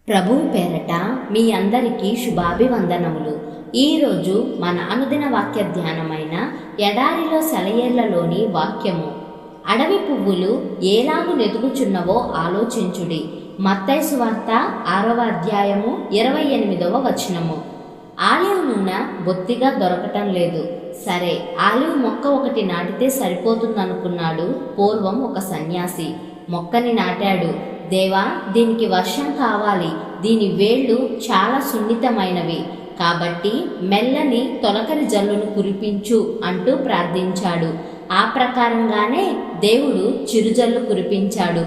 ప్రభువు పేరట మీ అందరికీ శుభాభివందనములు. ఈరోజు మన అనుదిన వాక్య ధ్యానమైన ఎడారిలో సెలయేళ్లలోని వాక్యము. అడవి పువ్వులు ఏలాగు నెతుకుచున్నవో ఆలోచించుడి. మత్తయి సువార్త 6వ అధ్యాయము 28వ వచనము. ఆలివ్ నూనె బొత్తిగా దొరకటం లేదు. సరే, ఆలివ్ మొక్క ఒకటి నాటితే సరిపోతుందనుకున్నాడు పూర్వం ఒక సన్యాసి. మొక్కని నాటాడు. దేవా, దీనికి వర్షం కావాలి, దీని వేళ్ళు చాలా సున్నితమైనవి, కాబట్టి మెల్లని తొలకరి జల్లును కురిపించు అంటూ ప్రార్థించాడు. ఆ ప్రకారంగానే దేవుడు చిరుజల్లు కురిపించాడు.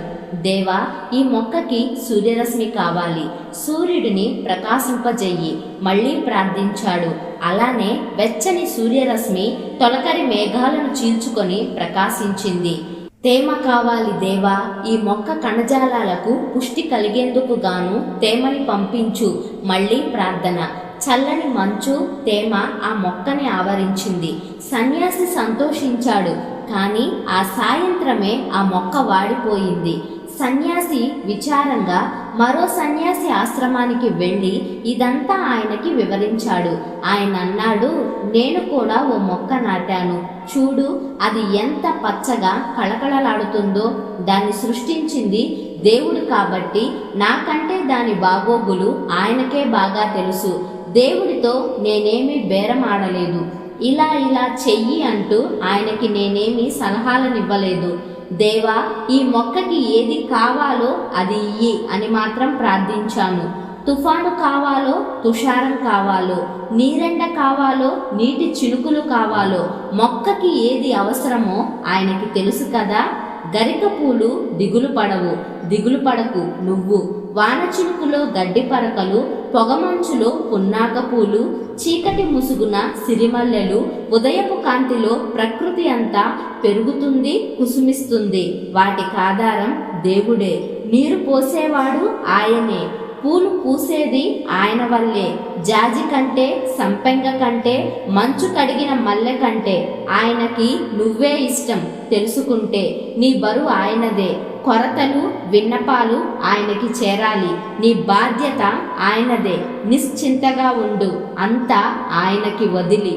దేవా, ఈ మొక్కకి సూర్యరశ్మి కావాలి, సూర్యుడిని ప్రకాశింపజెయ్యి. మళ్ళీ ప్రార్థించాడు. అలానే వెచ్చని సూర్యరశ్మి తొలకరి మేఘాలను చీల్చుకొని ప్రకాశించింది. తేమ కావాలి దేవా, ఈ మొక్క కణజాలాలకు పుష్టి కలిగేందుకు గాను తేమని పంపించు. మళ్ళీ ప్రార్థన. చల్లని మంచు, తేమ ఆ మొక్కని ఆవరించింది. సన్యాసి సంతోషించాడు. కానీ ఆ సాయంత్రమే ఆ మొక్క వాడిపోయింది. సన్యాసి విచారంగా మరో సన్యాసి ఆశ్రమానికి వెళ్ళి ఇదంతా ఆయనకి వివరించాడు. ఆయన అన్నాడు, నేను కూడా ఓ మొక్క నాటాను. చూడు, అది ఎంత పచ్చగా కళకళలాడుతుందో. దాన్ని సృష్టించింది దేవుడు కాబట్టి నాకంటే దాని బాగోగులు ఆయనకే బాగా తెలుసు. దేవుడితో నేనేమీ బేరం ఆడలేదు. ఇలా చెయ్యి అంటూ ఆయనకి నేనేమీ సలహాలనివ్వలేదు. దేవా, ఈ మొక్కకి ఏది కావాలో అది ఇయ్యి అని మాత్రం ప్రార్థించాను. తుఫాను కావాలో, తుషారం కావాలో, నీరెండ కావాలో, నీటి చినుకులు కావాలో, మొక్కకి ఏది అవసరమో ఆయనకి తెలుసు కదా. గరిక పూలు దిగులు పడకు నువ్వు. వాన చినుకులో గడ్డి పరకలు, పొగమంచులో పున్నాక పూలు, చీకటి ముసుగున సిరిమల్లెలు, ఉదయపు కాంతిలో ప్రకృతి అంతా పెరుగుతుంది, కుసుమిస్తుంది. వాటికి ఆధారం దేవుడే. నీరు పోసేవాడు ఆయనే. పూలు పూసేది ఆయన వల్లే. జాజి కంటే, సంపెంగ కంటే, మంచు కడిగిన మల్లె కంటే ఆయనకి నువ్వే ఇష్టం తెలుసుకుంటే. నీ బరువు ఆయనదే. కొరతలు, విన్నపాలు ఆయనకి చేరాలి. నీ బాధ్యత ఆయనదే. నిశ్చింతగా ఉండు, అంతా ఆయనకి వదిలి.